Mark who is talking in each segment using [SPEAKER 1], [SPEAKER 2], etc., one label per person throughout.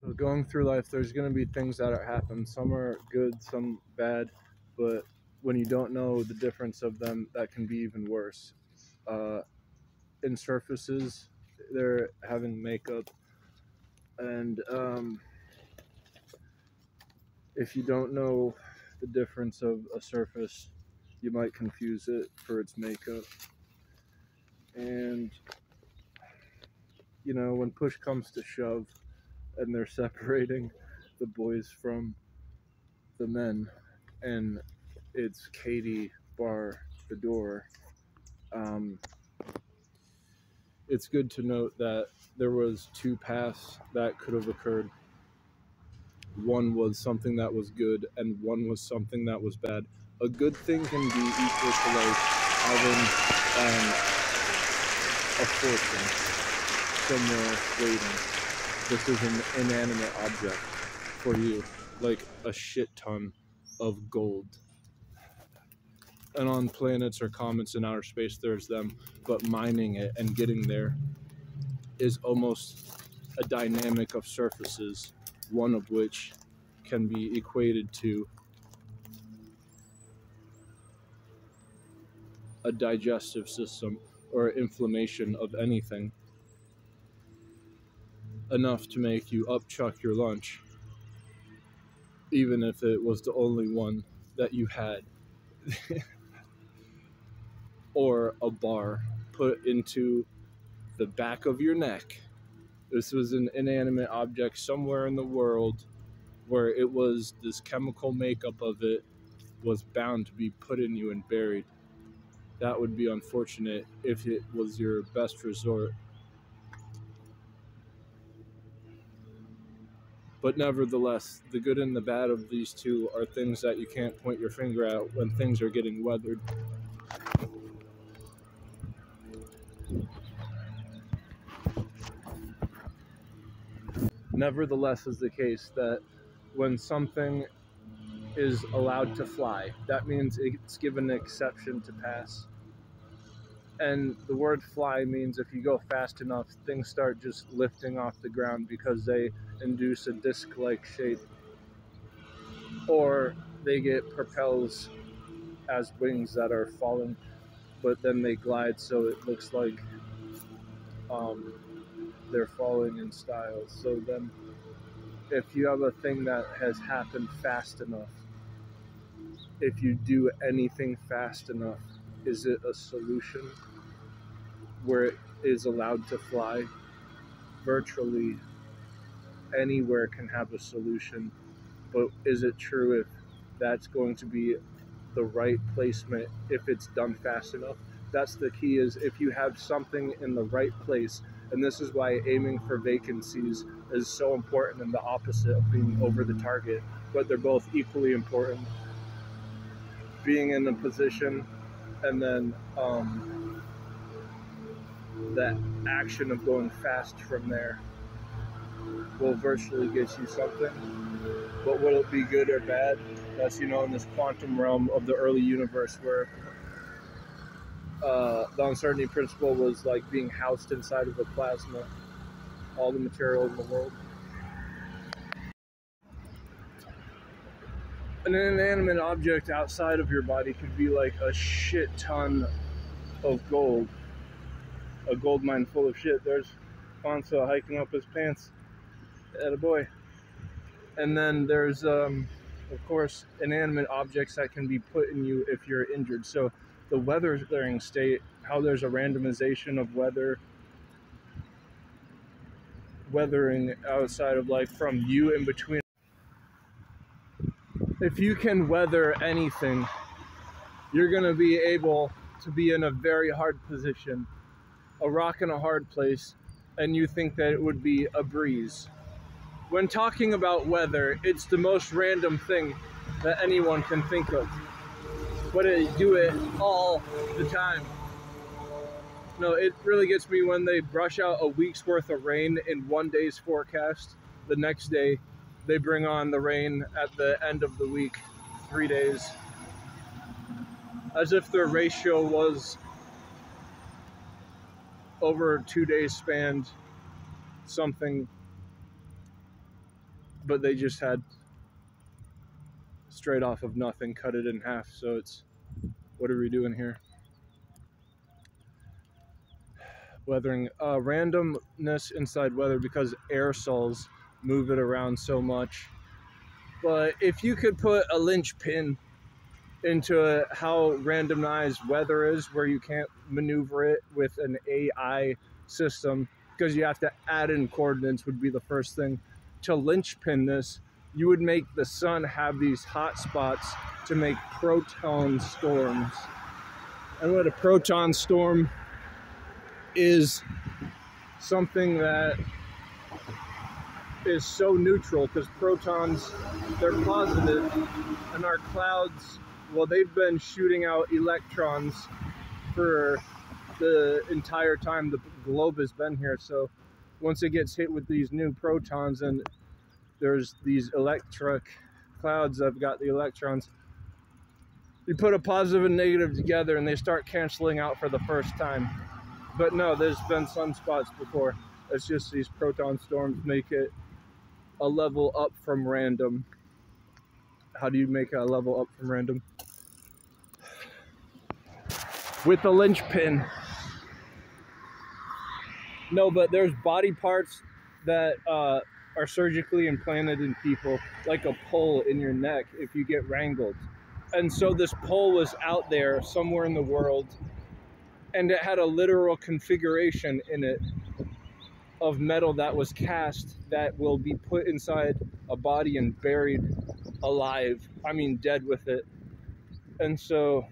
[SPEAKER 1] So going through life, there's going to be things that are happen. Some are good, some bad, but when you don't know the difference of them, that can be even worse. Uh, in surfaces, they're having makeup, and if you don't know the difference of a surface, you might confuse it for its makeup. And when push comes to shove, and they're separating the boys from the men, and it's Katie bar the door. Um, it's good to note that there was two paths that could have occurred. One was something that was good, and one was something that was bad. A good thing can be equal to like having a fortune somewhere waiting. This is an inanimate object for you, like a shit ton of gold. And on planets or comets in outer space, there's them, but mining it and getting there is almost a dynamic of surfaces, one of which can be equated to a digestive system or inflammation of anything, enough to make you upchuck your lunch, even if it was the only one that you had. Or a bar put into the back of your neck. This was an inanimate object somewhere in the world where it was this chemical makeup of it was bound to be put in you and buried. That would be unfortunate if it was your best resort. But nevertheless, the good and the bad of these two are things that you can't point your finger at when things are getting weathered. Nevertheless is the case that when something is allowed to fly, that means it's given an exception to pass. And the word fly means if you go fast enough, things start just lifting off the ground because they induce a disc-like shape. Or they get propels as wings that are falling, but then they glide so it looks like they're falling in style. So then if you have a thing that has happened fast enough, if you do anything fast enough, is it a solution where it is allowed to fly? Virtually anywhere can have a solution, but is it true if that's going to be the right placement if it's done fast enough? That's the key, is if you have something in the right place, and this is why aiming for vacancies is so important and the opposite of being over the target, but they're both equally important. Being in a position and then that action of going fast from there will virtually get you something. But will it be good or bad? That's, in this quantum realm of the early universe where the uncertainty principle was like being housed inside of a plasma, all the material in the world. An inanimate object outside of your body could be like a shit ton of gold, a gold mine full of shit. There's Fonso hiking up his pants. Attaboy. And then there's, of course, inanimate objects that can be put in you if you're injured. So the weathering state, how there's a randomization of weathering outside of like from you in between. If you can weather anything, you're going to be able to be in a very hard position, a rock in a hard place, and you think that it would be a breeze. When talking about weather, it's the most random thing that anyone can think of, but they do it all the time. No, it really gets me when they brush out a week's worth of rain in one day's forecast. The next day, they bring on the rain at the end of the week, 3 days, as if their ratio was over 2 days spanned something but they just had straight off of nothing, cut it in half. So it's, what are we doing here? Weathering, randomness inside weather because aerosols move it around so much. But if you could put a linchpin into how randomized weather is, where you can't maneuver it with an AI system because you have to add in coordinates, would be the first thing to linchpin this. You would make the sun have these hot spots to make proton storms. And what a proton storm is, something that is so neutral, because protons, they're positive, and our clouds, well, they've been shooting out electrons for the entire time the globe has been here. So once it gets hit with these new protons, and there's these electric clouds that have got the electrons, you put a positive and negative together and they start canceling out for the first time. But no, there's been sunspots before. It's just these proton storms make it a level up from random. How do you make a level up from random? With a linchpin. No, but there's body parts that are surgically implanted in people, like a pole in your neck if you get wrangled. And so this pole was out there somewhere in the world, and it had a literal configuration in it of metal that was cast that will be put inside a body and buried alive. I mean, dead with it. And so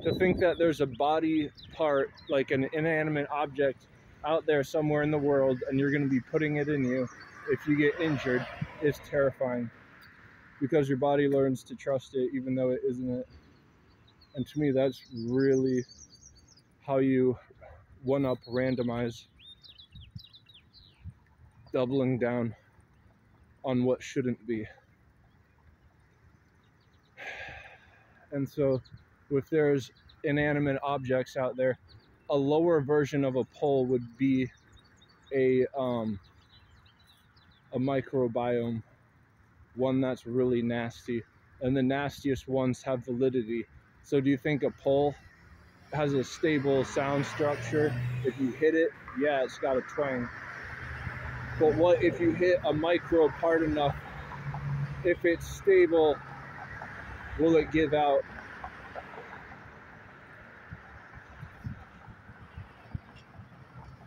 [SPEAKER 1] to think that there's a body part, like an inanimate object out there somewhere in the world, and you're going to be putting it in you if you get injured, is terrifying, because your body learns to trust it even though it isn't it. And to me, that's really how you one-up randomize, doubling down on what shouldn't be. And so if there's inanimate objects out there, a lower version of a pole would be a microbiome, one that's really nasty, and the nastiest ones have validity. So do you think a pole has a stable sound structure? If you hit it, yeah, it's got a twang. But what if you hit a micro part enough? If it's stable, will it give out?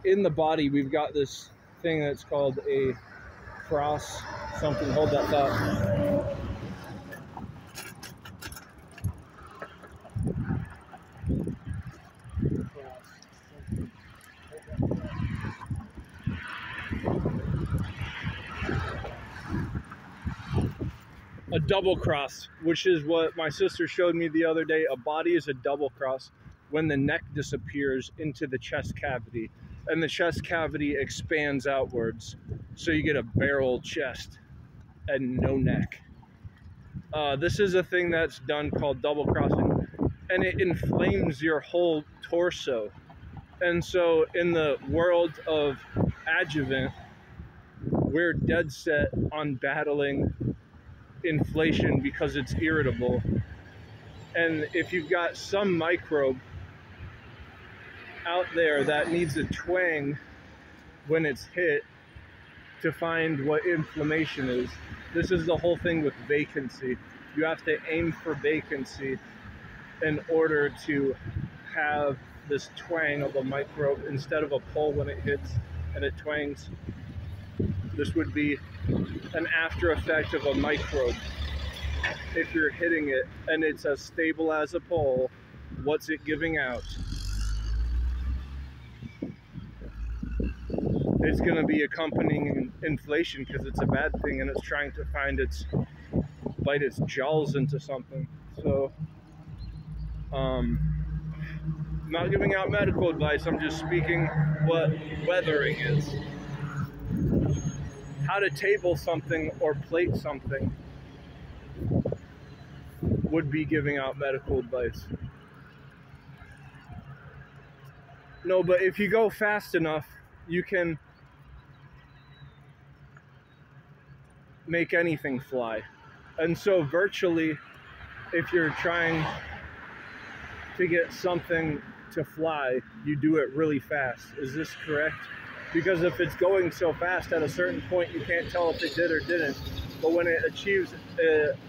[SPEAKER 1] In the body, we've got this thing that's called a cross something. Hold that thought. A double cross, which is what my sister showed me the other day. A body is a double cross when the neck disappears into the chest cavity, and the chest cavity expands outwards, so you get a barrel chest and no neck. This is a thing that's done called double crossing, and it inflames your whole torso. And so in the world of adjuvant, we're dead set on battling inflation because it's irritable. And if you've got some microbe out there that needs a twang when it's hit to find what inflammation is, this is the whole thing with vacancy. You have to aim for vacancy in order to have this twang of a microbe instead of a pole when it hits and it twangs. This would be an after effect of a microbe. If you're hitting it and it's as stable as a pole, what's it giving out? It's going to be accompanying inflation because it's a bad thing and it's trying to find bite its jaws into something. So, I'm not giving out medical advice, I'm just speaking what weathering is. How to table something or plate something would be giving out medical advice. No, but if you go fast enough, you can make anything fly. And so virtually, if you're trying to get something to fly, you do it really fast. Is this correct? Because if it's going so fast at a certain point, you can't tell if it did or didn't. But when it achieves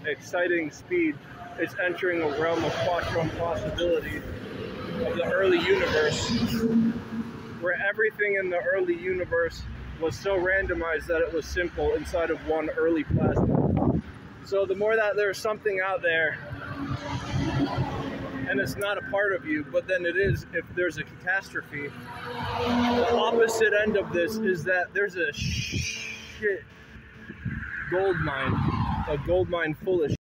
[SPEAKER 1] exciting speed, it's entering a realm of quantum possibility of the early universe, where everything in the early universe was so randomized that it was simple inside of one early plasma. So the more that there's something out there, and it's not a part of you, but then it is if there's a catastrophe, the opposite end of this is that there's a shit gold mine full of